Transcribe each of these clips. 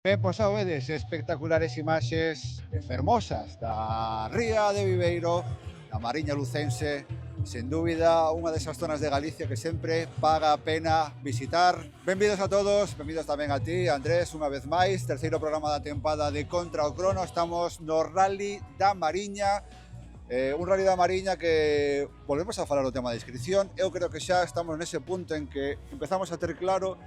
Ben, pois ao vedes espectaculares imaxes fermosas da ría de Viveiro, da Mariña Lucense, sen dúbida unha desas zonas de Galicia que sempre paga a pena visitar. Benvidos a todos, benvidos tamén a ti, Andrés, unha vez máis, terceiro programa da tempada de Contra o Crono. Estamos no Rally da Mariña, un Rally da Mariña que volvemos a falar do tema de inscripción. Eu creo que xa estamos nese punto en que empezamos a ter claro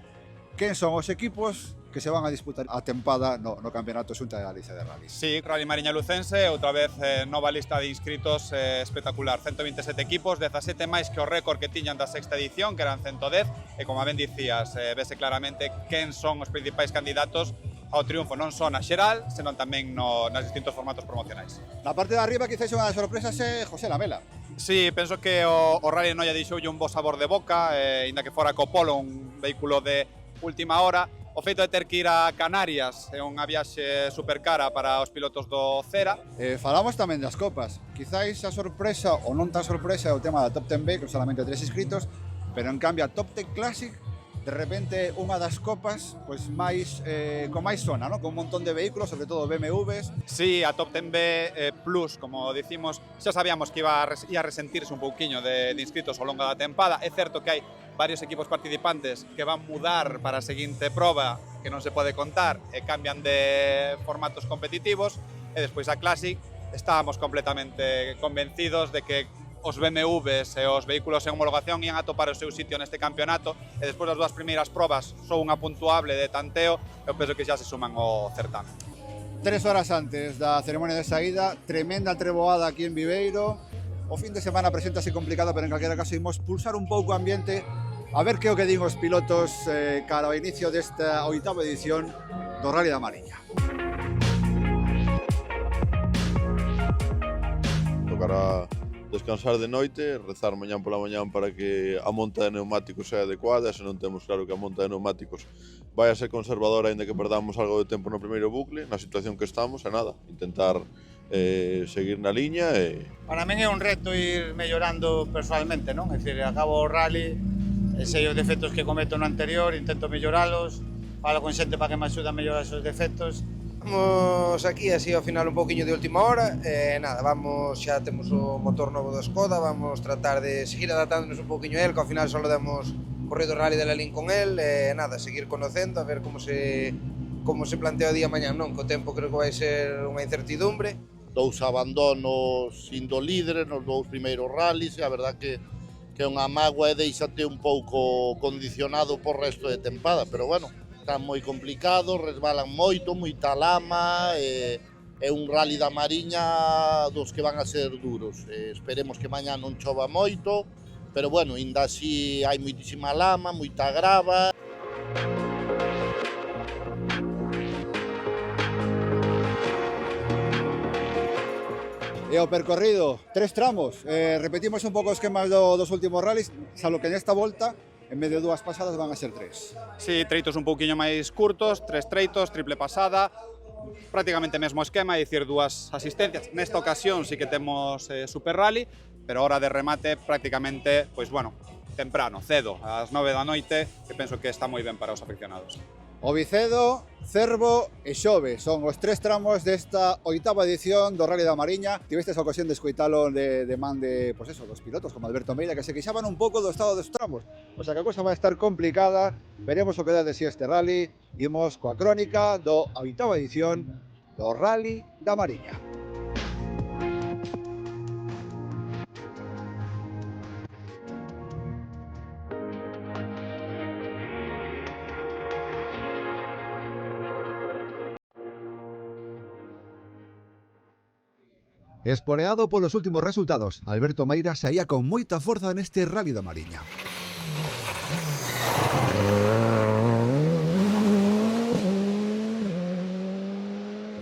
quen son os equipos que se van a disputar a tempada no Campeonato Xunta de Galicia de Rally. Sí, Rally Mariña Lucense, outra vez nova lista de inscritos espectacular, 127 equipos, 17 máis que o récord que tiñan da sexta edición, que eran 110, e como ben dicías, vese claramente quen son os principais candidatos ao triunfo, non só na xeral, senón tamén nos distintos formatos promocionais. Na parte de arriba quizás unha das sorpresas é José Lamela. Sí, penso que o Rally Noia deixoulle un bo sabor de boca, inda que fora co Polo, un vehículo de última hora. O feito de ter que ir a Canarias é unha viaxe super cara para os pilotos do Cera. Falamos tamén das copas. Quizáis a sorpresa, ou non tan sorpresa, é o tema da Top 10B, con solamente 3 inscritos, pero en cambio a Top 10 Classic, de repente unha das copas pois máis con máis zona, ¿no? Con un montón de vehículos, sobre todo BMWs. Sí, a Top 10B Plus, como dicimos, xa sabíamos que ia a resentirse un pouquiño de inscritos ao longo da tempada. É certo que hai varios equipos participantes que van mudar para a seguinte proba, que non se pode contar, e cambian de formatos competitivos, e despois a Classic estábamos completamente convencidos de que os BMWs e os vehículos en homologación ian a topar o seu sitio neste campeonato, e despois das dúas primeiras probas só unha puntuable de tanteo, eu penso que xa se suman ao certamen. 3 horas antes da ceremonia de saída, tremenda treboada aquí en Viveiro. O fin de semana preséntase complicado, pero en calquera caso imos pulsar un pouco o ambiente a ver que o que din os pilotos cara ao inicio desta oitava edición do Rally da Mariña. Tocará descansar de noite, rezar mañán pola mañán para que a monta de neumáticos sea adecuada, se non temos claro que a monta de neumáticos vai a ser conservadora, aínda que perdamos algo de tempo no primeiro bucle, na situación que estamos, e nada, intentar seguir na liña e... Para min é un reto ir mellorando personalmente, non? É dicir, acabo o rally, sei os defectos que cometo no anterior, intento melloralos, falo con xente para que me axude a mellorar esos defectos. Vamos aquí así ao final un pouquiño de última hora, nada, vamos, xa temos o motor novo do Skoda, vamos tratar de seguir adaptándonos un pouquiño a él, que ao final só demos corrido o rally de Lalín con él, nada, seguir conocendo, a ver como se plantea o día mañán, non? Co tempo creo que vai ser unha incertidumbre. 2 abandonos indo líderes nos 2 primeiros rallies, e a verdad que é unha mágoa e deixate un pouco condicionado por resto de tempada, pero bueno, está moi complicado, resbalan moito, moita lama, é un rally da Mariña dos que van a ser duros. Esperemos que mañá non chova moito, pero bueno, ainda así hai moitísima lama, moita grava. E o percorrido, 3 tramos, repetimos un pouco os esquemas dos últimos rallies, salvo que nesta volta, en vez de 2 pasadas, van a ser 3. Sí, treitos un pouquiño máis curtos, 3 treitos, triple pasada, prácticamente mesmo esquema, é dicir, 2 asistencias. Nesta ocasión sí que temos Super Rally, pero hora de remate prácticamente, pois bueno, temprano, cedo, ás 9 da noite, que penso que está moi ben para os aficionados. O Vicedo, Cervo e Xove son os 3 tramos desta oitava edición do Rally da Mariña. Tivestes a ocasión de escoitalo de man de, pois eso, dos pilotos como Alberto Meira, que se queixaban un pouco do estado dos tramos. O sea que a cousa vai estar complicada. Veremos o que dá de si este rally. Imos coa crónica do oitava edición do Rally da Mariña. Esporeado polos últimos resultados, Alberto Meira saía con moita forza neste Rally da Mariña.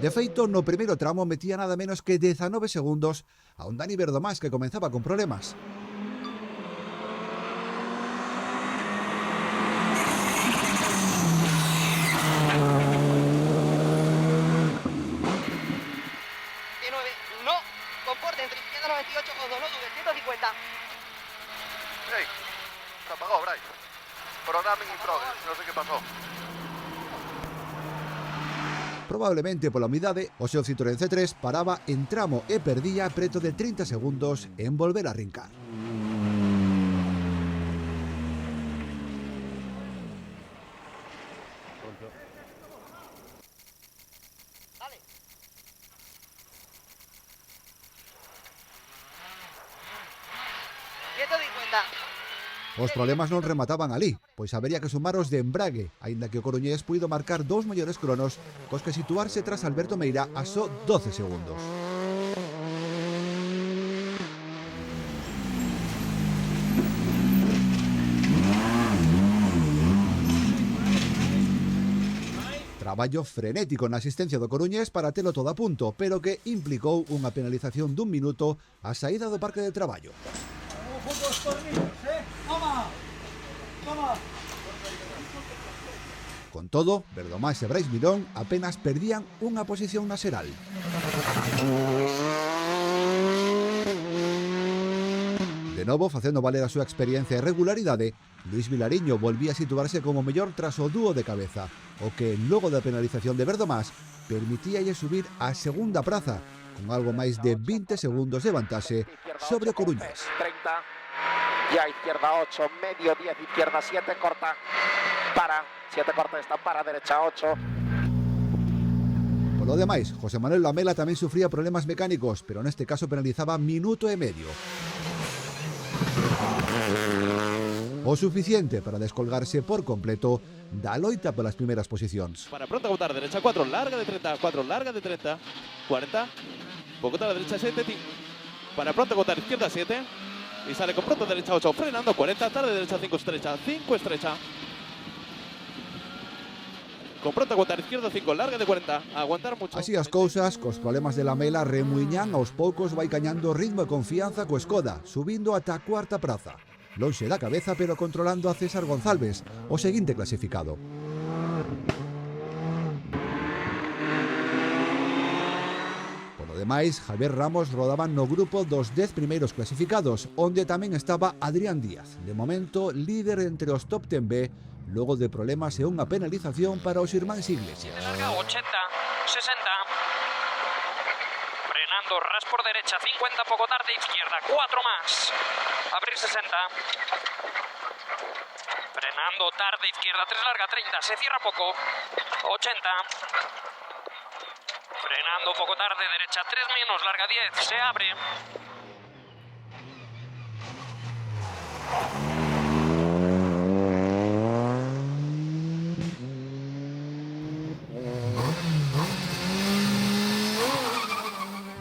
De feito, no primeiro tramo metía nada menos que 19 segundos a un Dani Verdomás que comenzaba con problemas. No, comporte entre izquierda 98 o Donodu de 150. Hey, se apagó, Bryce. Programming in progress, no sé qué pasó. probablemente pola humidade, o seu Citroën C3 paraba en tramo e perdía preto de 30 segundos en volver a arrincar. Dale. Os problemas non remataban alí, pois habería que sumar os de embrague, aínda que o coruñés puido marcar 2 mellores cronos, cos que situarse tras Alberto Meira a só 12 segundos. Traballo frenético na asistencia do coruñés para telo todo a punto, pero que implicou unha penalización dun minuto á saída do parque de traballo. Con todo, Verdomás e Brais Mirón apenas perdían unha posición na xeral. De novo, facendo valer a súa experiencia e regularidade, Luis Vilariño volvía a situarse como mellor tras o dúo de cabeza, o que, logo da penalización de Verdomás, permitíalle subir á segunda praza, con algo máis de 20 segundos de vantaxe sobre o coruñés. 30, ya izquierda 8, medio 10, izquierda 7, corta, para, 7 corta, está para, derecha 8. Polo demais, José Manuel Lamela tamén sufría problemas mecánicos, pero neste caso penalizaba minuto e medio. O suficiente para descolgarse por completo da loita polas primeiras posicións. Para pronto a botar, derecha 4, larga de 30, 4, larga de 30, 40, poco a la derecha 7, para pronto a botar, izquierda 7, y sale con pronto derecha 8, frenando 40, tarde derecha 5 estrecha, con pronto a aguantar izquierda 5, larga de 40, aguantar mucho. Así as cousas, cos problemas de Lamela remuiñan aos poucos vai cañando ritmo e confianza co Skoda, subindo ata a cuarta praza. Lonxe da cabeza, pero controlando a César González, o seguinte clasificado. Por lo demais, Javier Ramos rodaban no grupo dos 10 primeiros clasificados, onde tamén estaba Adrián Díaz, de momento líder entre os top 10B, logo de problemas e unha penalización para os irmáns Iglesias. Larga 80, 60. Frenando, ras por derecha, 50, poco tarde, izquierda, 4 más. Abrir 60. Frenando, tarde, izquierda, 3 larga, 30, se cierra poco. 80. Frenando, poco tarde, derecha, 3 menos, larga 10, se abre.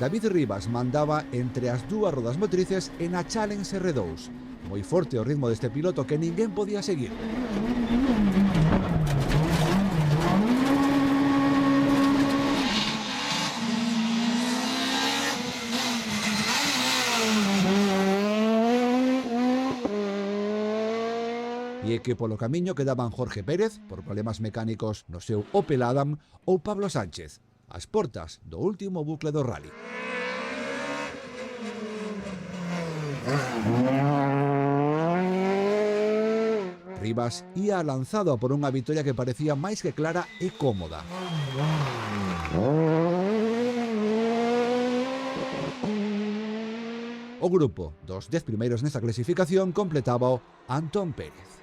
David Rivas mandaba entre as dúas rodas motrices en a Challenge R2. Moi forte o ritmo deste piloto que ninguén podía seguir. E que polo camiño quedaban Jorge Pérez, por problemas mecánicos no seu Opel Adam, ou Pablo Sánchez, ás portas do último bucle do rally. Rivas ía lanzado a por unha vitoria que parecía máis que clara e cómoda. O grupo dos 10 primeiros nesta clasificación completaba Antón Pérez.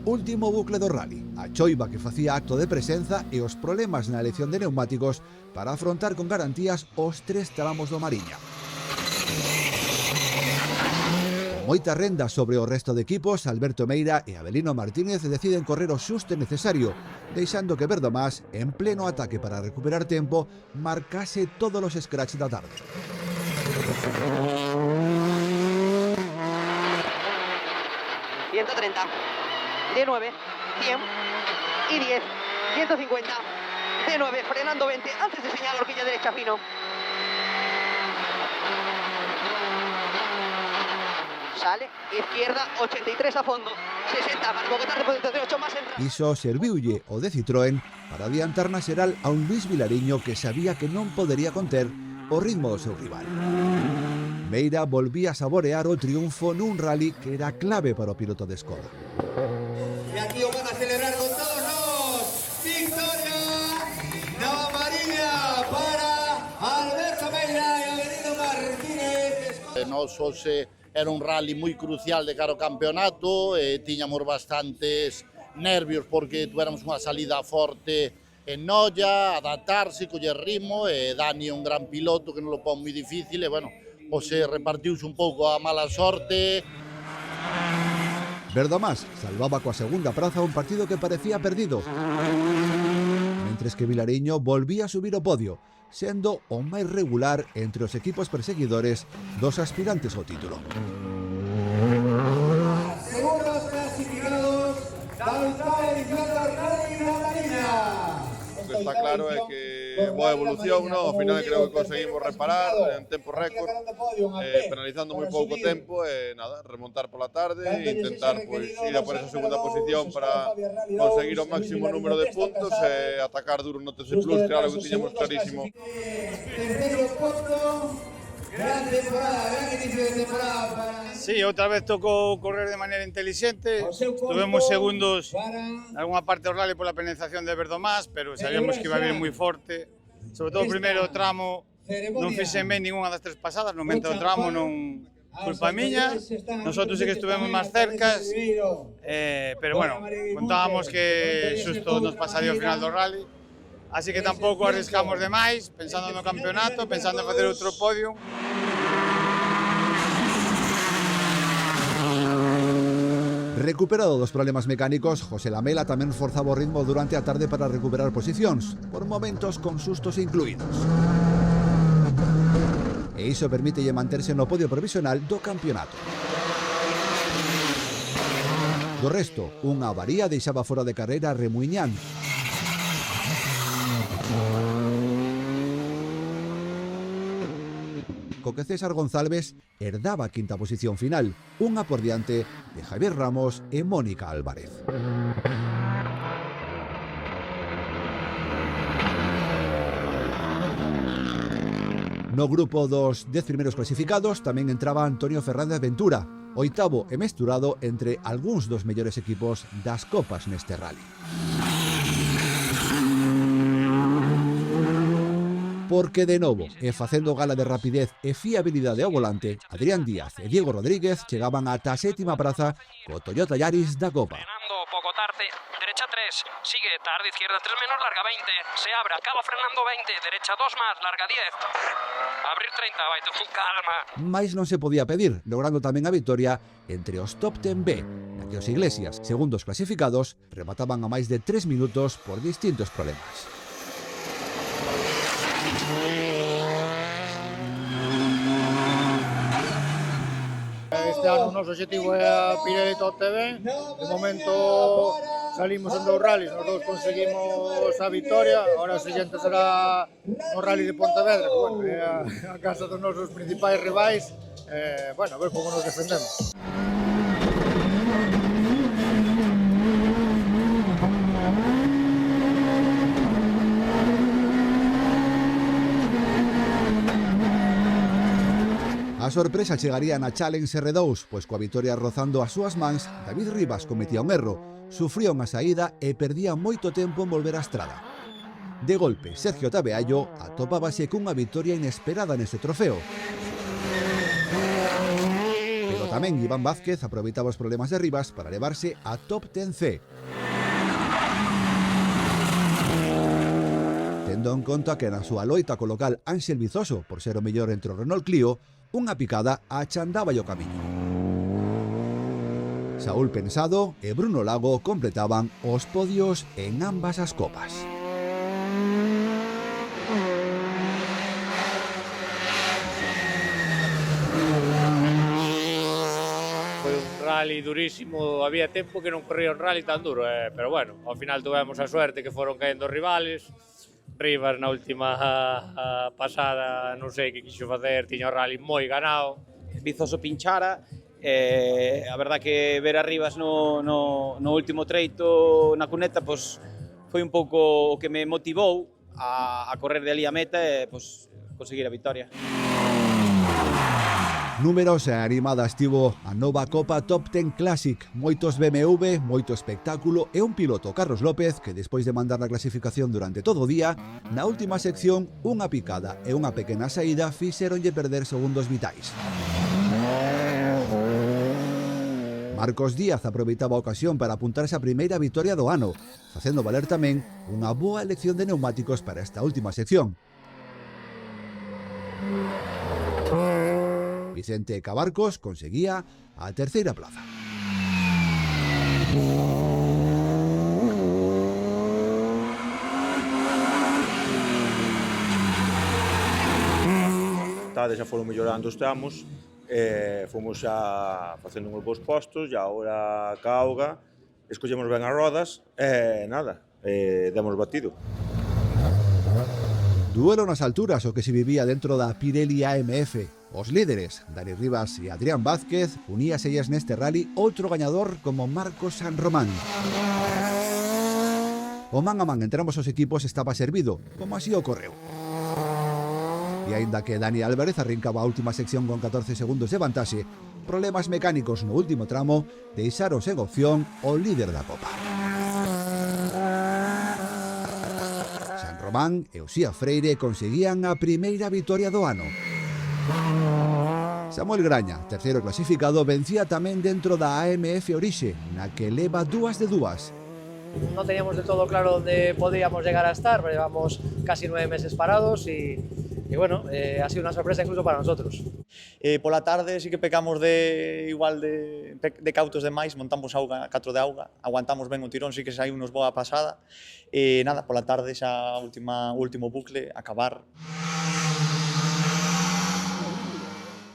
Último bucle do rally, a choiva que facía acto de presenza e os problemas na elección de neumáticos para afrontar con garantías os 3 tramos do Mariña. Con moita renda sobre o resto de equipos, Alberto Meira e Avelino Martínez deciden correr o xusto necesario, deixando que Verdomás, en pleno ataque para recuperar tempo, marcase todos os scratch da tarde. 130. De 9, 100 y 10, 150. De 9, frenando 20. Antes de señalar horquilla derecha fino. Sale, izquierda, 83 a fondo. 60, para Bogotá, reposición 8 más en... Iso serviulle o de Citroën para adiantar na xeral a un Luis Vilariño que sabía que non podería conter o ritmo do seu rival. Meira volvía a saborear o triunfo nun rally que era clave para o piloto de Skoda. E aquí o van a celebrar con todos nós. Victoria da Mariña para Alberto Meira e Avelino Martínez. Nos hoxe era un rally moi crucial de cara ao campeonato, tiñamos bastantes nervios porque tuéramos unha salida forte en Noia, adaptarse, coller ritmo, Dani é un gran piloto que non lo pon moi difícil, e bueno, se repartiuse un pouco a mala sorte. Verdomás salvaba coa segunda praza un partido que parecía perdido, mentres que Vilariño volvía a subir o podio, sendo o máis regular entre os equipos perseguidores dos aspirantes ao título. Segundos clasificados da oitava edición do Rally da Mariña. O que está claro é que boa evolución, no? Ao final creo que conseguimos reparar en tempo récord, penalizando moi pouco tempo e nada, remontar pola tarde e intentar pois, ir a por esa segunda posición para conseguir o máximo número de puntos e atacar duro no TC Plus, que era algo que tiñamos clarísimo. Terceiro posto, gran temporada, gran inicio de temporada para... Sí, outra vez tocou correr de maneira inteligente, tuvemos segundos en algunha parte do rally pola penalización de Verdomás, pero sabíamos que iba a vir moi forte, sobre todo o primeiro tramo non fixen ben ninguna das tres pasadas, no momento do tramo non culpa miña, nosotros sí que estuvemos máis cercas, pero bueno, contábamos que xusto nos pasaría ao final do rally, así que tampouco arriscamos demais, pensando no campeonato, pensando en facer outro podio. Recuperado dos problemas mecánicos, José Lamela tamén forzaba o ritmo durante a tarde para recuperar posicións, por momentos con sustos incluídos. E iso permítelle manterse no podio provisional do campeonato. Do resto, unha avaría deixaba fora de carreira a Remuiñán. Co que César González herdaba a quinta posición final, unha por diante de Javier Ramos e Mónica Álvarez. No grupo dos 10 primeiros clasificados tamén entraba Antonio Fernández Ventura, oitavo e mesturado entre algúns dos mellores equipos das copas neste rally. Porque de novo, e facendo gala de rapidez e fiabilidade ao volante, Adrián Díaz e Diego Rodríguez chegaban ata a sétima praza co Toyota Yaris da Copa. Frenando poco tarde, derecha 3, sigue tarde, izquierda 3 menos, larga 20, se abre, acaba frenando 20, derecha 2 más, larga 10, abrir 30, vai con calma. Mais non se podía pedir, logrando tamén a vitoria entre os top 10B, na que os Iglesias, segundos clasificados, remataban a máis de 3 minutos por distintos problemas. Este ano o noso objetivo é a Pirelli Top TV. De momento salimos en 2 rallies, nos 2 conseguimos a victoria. Ahora o seguinte será o rally de Pontevedra, que bueno, é a casa dos nosos principais rivais. Bueno, a ver como nos defendemos. A sorpresa chegaría na Challenge R2, pois coa vitoria rozando as súas mans, David Rivas cometía un erro, sufría unha saída e perdía moito tempo en volver á estrada. De golpe, Sergio Tabeallo atopábase cunha vitoria inesperada neste trofeo. Pero tamén Iván Vázquez aproveitaba os problemas de Rivas para levarse a Top 10C. Tendo en conta que na súa loita co local Ángel Vizoso, por ser o mellor entre o Renault Clio, unha picada achandaba o camiño. Saúl Pensado e Bruno Lago completaban os podios en ambas as copas. Foi un rally durísimo, había tempo que non corría un rally tan duro, pero bueno, ao final tuvemos a suerte que foron caendo rivales. Rivas na última pasada, non sei que quixo facer, tiña o rally moi ganado. Vizoso pinchara, a verdad que ver a Rivas no último treito na cuneta, pois foi un pouco o que me motivou a correr de ali a meta e pois conseguir a vitória. Números e animada estivo a nova Copa Top 10 Classic. Moitos BMW, moito espectáculo e un piloto, Carlos López, que despois de mandar na clasificación durante todo o día, na última sección, unha picada e unha pequena saída fixeronlle perder segundos vitais. Marcos Díaz aproveitaba a ocasión para apuntarse a primeira vitoria do ano, facendo valer tamén unha boa elección de neumáticos para esta última sección. Vicente Cabarcos conseguía a terceira plaza. Xa foron mellorando os tramos, fomos xa facendo uns bons postos e agora ca auga escollemos ben as rodas e nada, demos batido. Duelo nas alturas o que se vivía dentro da Pirelli AMF. Os líderes, Dani Rivas e Adrián Vázquez, uníasellas neste rally outro gañador como Marcos San Román. O man a man entre ambos os equipos estaba servido, como así ocorreu. E aínda que Dani Álvarez arrincaba a última sección con 14 segundos de vantaxe, problemas mecánicos no último tramo deixaron sen opción o líder da Copa. San Román e Uxía Freire conseguían a primeira vitoria do ano. Samuel Graña, terceiro clasificado, vencía tamén dentro da AMF Orixe, na que leva 2 de 2. No teníamos de todo claro onde podíamos llegar a estar, pero llevamos casi 9 meses parados y bueno, ha sido una sorpresa incluso para nosotros. Pola tarde sí que pecamos de cautos demais, montamos auga, 4 de auga, aguantamos ben o tirón, sí que saíu nos boa pasada, e nada, pola tarde xa último bucle, acabar.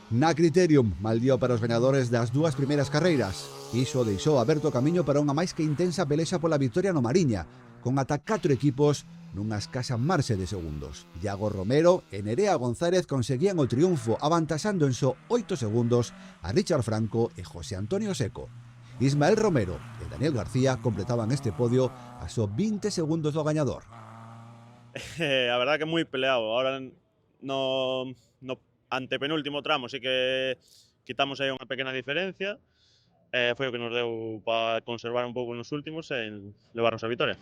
Na Criterium, mal día para os gañadores das 2 primeiras carreiras. Iso deixou aberto camiño para unha máis que intensa pelexa pola vitoria no Mariña, con ata 4 equipos nunha escasa marxe de segundos. Iago Romero e Nerea González conseguían o triunfo, avantaxando en só 8 segundos a Richard Franco e José Antonio Seco. Ismael Romero e Daniel García completaban este podio a só 20 segundos do gañador. A verdad que moi peleado. Ahora no antepenúltimo tramo sí que quitamos aí unha pequena diferencia. Foi o que nos deu para conservar un pouco nos últimos e levarnos a vitoria.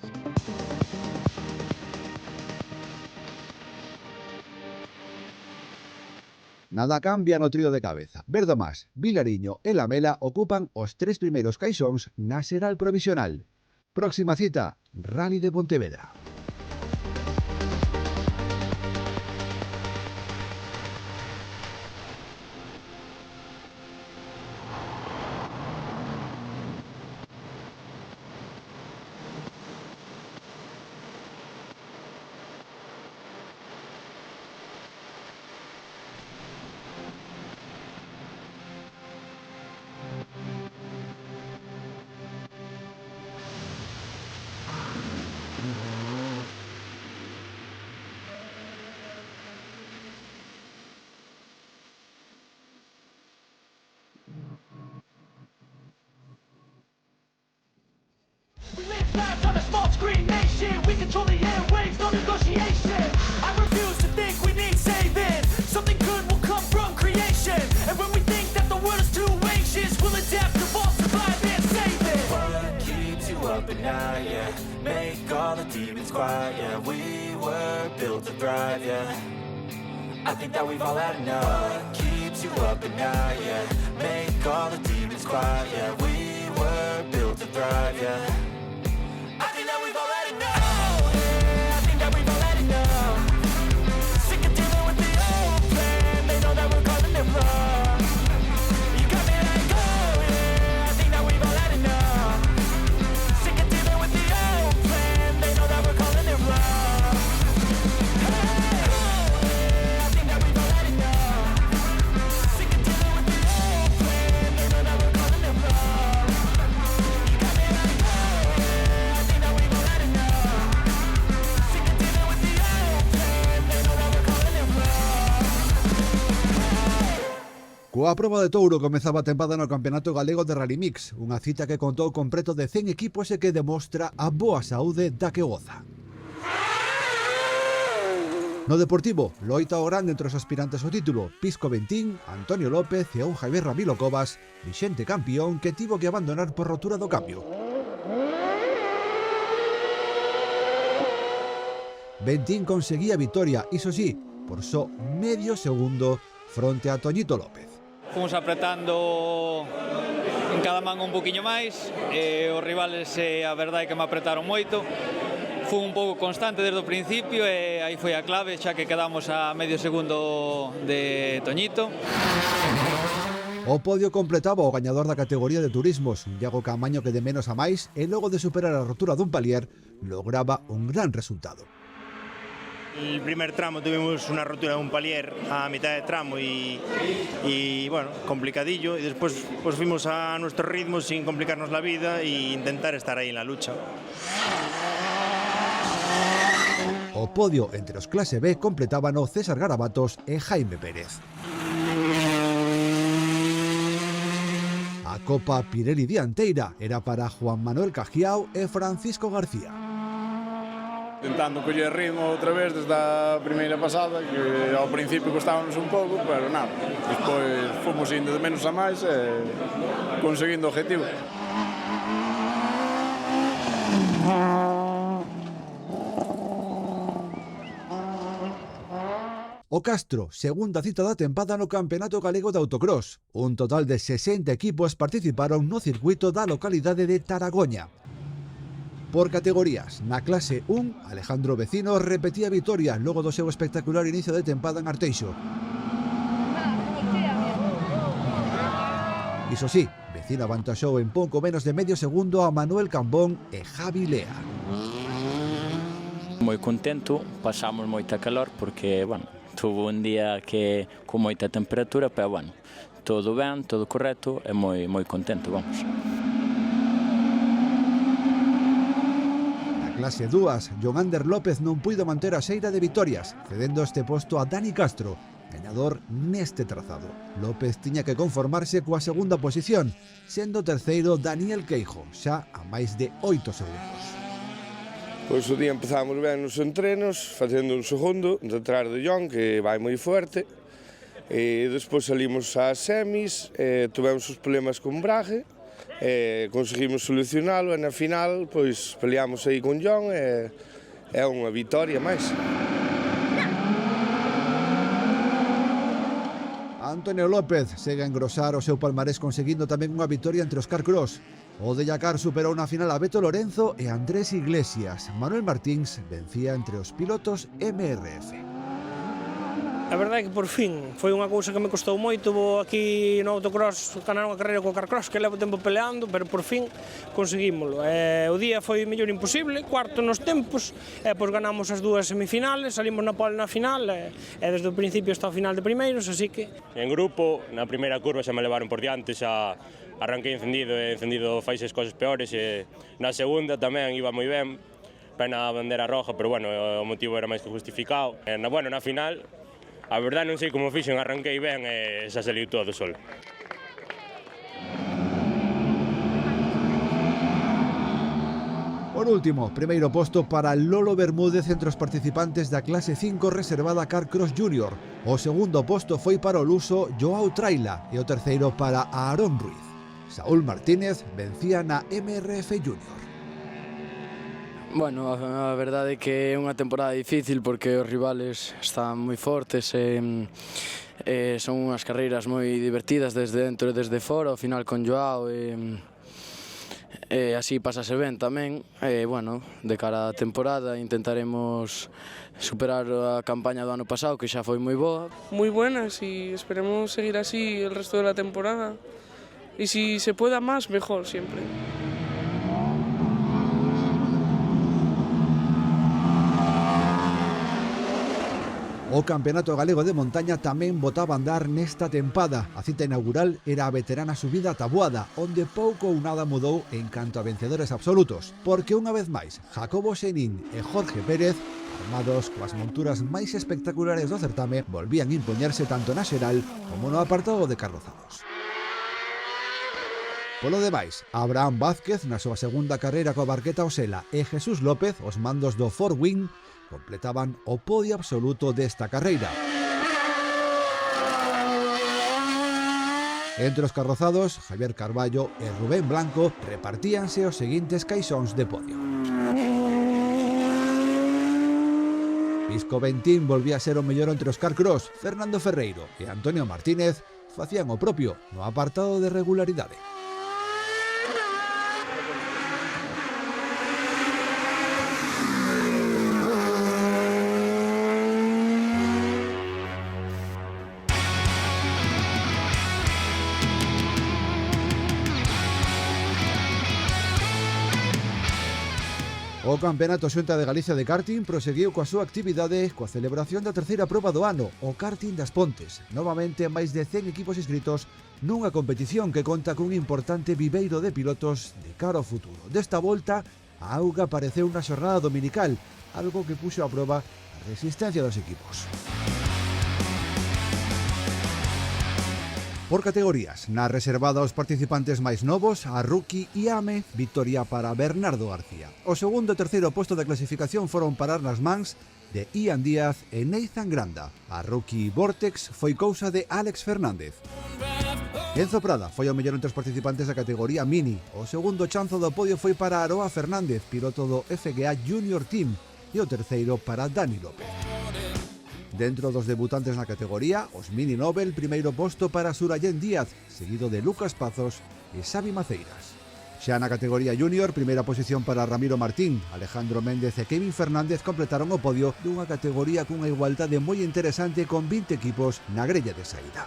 Nada cambia no trío de cabeza. Verdomás, Vilariño e Lamela ocupan os 3 primeiros caixóns na xeral provisional. Próxima cita, Rally de Pontevedra. On a small screen nation, we control the airwaves, no negotiation. I refuse to think we need saving. Something good will come from creation. And when we think that the world is too anxious, we'll adapt, evolve, survive, and save it. What keeps you up at night, yeah? Make all the demons quiet, yeah. We were built to thrive, yeah. I think that we've all had enough. What keeps you up at night, yeah? Make all the demons quiet, yeah. We were built to thrive, yeah. I think that we've all had enough. Oh, yeah, I think that we've all had enough. Sick of dealing with the old plan. They know that we're calling it wrong. You got me like, oh, yeah, I think that we've all had enough. Sick of dealing with the old plan. They know that we're calling it wrong. Hey, oh, yeah, I think that we've all had enough. Sick of dealing with the old plan. They know that we're calling it wrong. Coa proba de Touro comezaba a tempada no Campeonato Galego de Rally Mix, unha cita que contou con preto de 100 equipos e que demostra a boa saúde da que goza. No Deportivo, loita o grande entre os aspirantes ao título, Pisco Ventín, Antonio López e un Javier Ramilo Cobas, vixente campeón que tivo que abandonar por rotura do cambio. Ventín conseguía vitoria, iso sí, por só medio segundo fronte a Toñito López. Fomos apretando en cada man un poquinho máis, os rivales a verdade é que me apretaron moito. Fui un pouco constante desde o principio e aí foi a clave, xa que quedamos a medio segundo de Toñito. O podio completaba o gañador da categoría de turismos, Iago Camaño, que de menos a máis e logo de superar a rotura dun palier, lograba un gran resultado. El primer tramo tuvimos una rotura de un palier a mitad de tramo y bueno, complicadillo, y después pues fuimos a nuestro ritmo sin complicarnos la vida e intentar estar ahí en la lucha. O podio entre os clase B completaban o César Garabatos e Jaime Pérez. A Copa Pirelli dianteira era para Juan Manuel Cajiao e Francisco García. Intentando coller ritmo outra vez desde a primeira pasada, que ao principio costábamos un pouco, pero nada, despois fomos indo de menos a máis e conseguindo o objetivo. O Castro, segunda cita da tempada no Campeonato Galego de Autocross. Un total de 60 equipos participaron no circuito da localidade de Taragoña. Por categorías, na clase 1, Alejandro Vecino repetía vitoria logo do seu espectacular inicio de tempada en Arteixo. Iso sí, Vecino avantaxou en pouco menos de medio segundo a Manuel Cambón e Javi Lea. Moi contento, pasamos moita calor porque, bueno, tuvo un día que con moita temperatura, pero, bueno, todo ben, todo correcto e moi contento, vamos. Clase 2, John Ander López non puido manter a xeira de vitorias, cedendo este posto a Dani Castro, gañador neste trazado. López tiña que conformarse coa segunda posición, sendo terceiro Daniel Queijo, xa a máis de 8 segundos. Pois o día empezamos ben nos entrenos, facendo un segundo, detrás de John, que vai moi fuerte, e despois salimos ás semis, tivemos os problemas con embrague, conseguimos solucionalo e na final pois peleamos aí con John e é unha vitoria máis. Antonio López segue a engrosar o seu palmarés conseguindo tamén unha vitoria entre os Carcross. O de Yacar superou na final a Beto Lorenzo e Andrés Iglesias. Manuel Martins vencía entre os pilotos MRF. A verdade é que por fin foi unha cousa que me costou moito. Vou aquí no autocross ganar unha carreira co Carcross que levo tempo peleando, pero por fin conseguímolo. O día foi mellor imposible, cuarto nos tempos, e pois ganamos as dúas semifinales, salimos na pole na final e desde o principio hasta o final de primeiros, así que... En grupo, na primeira curva xa me levaron por diante, xa arranquei encendido e encendido faises cosas peores e na segunda tamén iba moi ben, pena a bandera roja, pero bueno, o motivo era máis que justificado. Bueno, na final, a verdade non sei como fixen, arranquei ben e xa saliu todo solo. Por último, primeiro posto para Lolo Bermúdez entre os participantes da clase 5 reservada Carcross Junior. O segundo posto foi para o luso Joao Traila e o terceiro para Aarón Ruiz. Saúl Martínez vencía na MRF Junior. Bueno, a verdade é que é unha temporada difícil porque os rivales están moi fortes e son unhas carreiras moi divertidas desde dentro e desde fora, ao final con Joao e así pasase ben tamén. Bueno, de cara á temporada intentaremos superar a campaña do ano pasado que xa foi moi boa. Muy buenas y esperemos seguir así el resto de la temporada y si se pueda más, mejor siempre. O Campeonato Galego de Montaña tamén botaba a andar nesta tempada. A cita inaugural era a veterana subida a Taboada, onde pouco ou nada mudou en canto a vencedores absolutos, porque unha vez máis, Jacobo Xenín e Jorge Pérez formados coas monturas máis espectaculares do certame, volvían impoñerse tanto na xeral como no apartado de carrozados. Polo demais, Abraham Vázquez na súa segunda carreira coa barqueta Osela e Jesús López, os mandos do Ford Wing, completaban o podio absoluto desta carreira. Entre os carrozados, Javier Carballo e Rubén Blanco repartíanse os seguintes caixóns de podio. Visco Ventín volvía a ser o mellor entre os carcross. Fernando Ferreiro e Antonio Martínez facían o propio no apartado de regularidade. O Campeonato Xunta de Galicia de Karting proseguiu coa súa actividade coa celebración da terceira proba do ano, o Karting das Pontes. Novamente, máis de 100 equipos inscritos nunha competición que conta cun importante viveiro de pilotos de cara ao futuro. Desta volta, a auga apareceu na xornada dominical, algo que puxo a proba a resistencia dos equipos. Por categorías, na reservada aos participantes máis novos, a Rookie e AME, victoria para Bernardo García. O segundo e terceiro posto da clasificación foron parar nas mans de Ian Díaz e Nathan Granda. A Rookie Vortex foi cousa de Alex Fernández. Enzo Prada foi o mellor entre os participantes da categoría Mini. O segundo chanzo do podio foi para Aroa Fernández, piloto do FGA Junior Team, e o terceiro para Dani López. Dentro dos debutantes na categoría, os Mini Nobel, primeiro posto para Surayén Díaz, seguido de Lucas Pazos e Xavi Maceiras. Xa na categoría Junior, primeira posición para Ramiro Martín, Alejandro Méndez e Kevin Fernández completaron o podio dunha categoría cunha igualdade moi interesante con 20 equipos na grella de saída.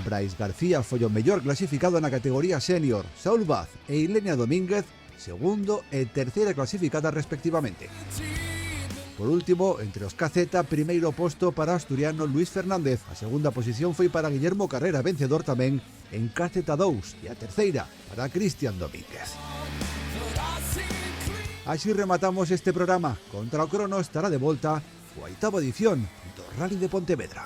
Brais García foi o mellor clasificado na categoría Senior, Saúl Vaz e Ilenia Domínguez, segundo e terceira clasificada respectivamente. Por último, entre os KZ, primeiro posto para o asturiano Luis Fernández. A segunda posición foi para Guillermo Carrera, vencedor tamén en KZ2, e a terceira para Cristian Domínguez. Así rematamos este programa. Contra o crono estará de volta coa 8ª edición do Rally de Pontevedra.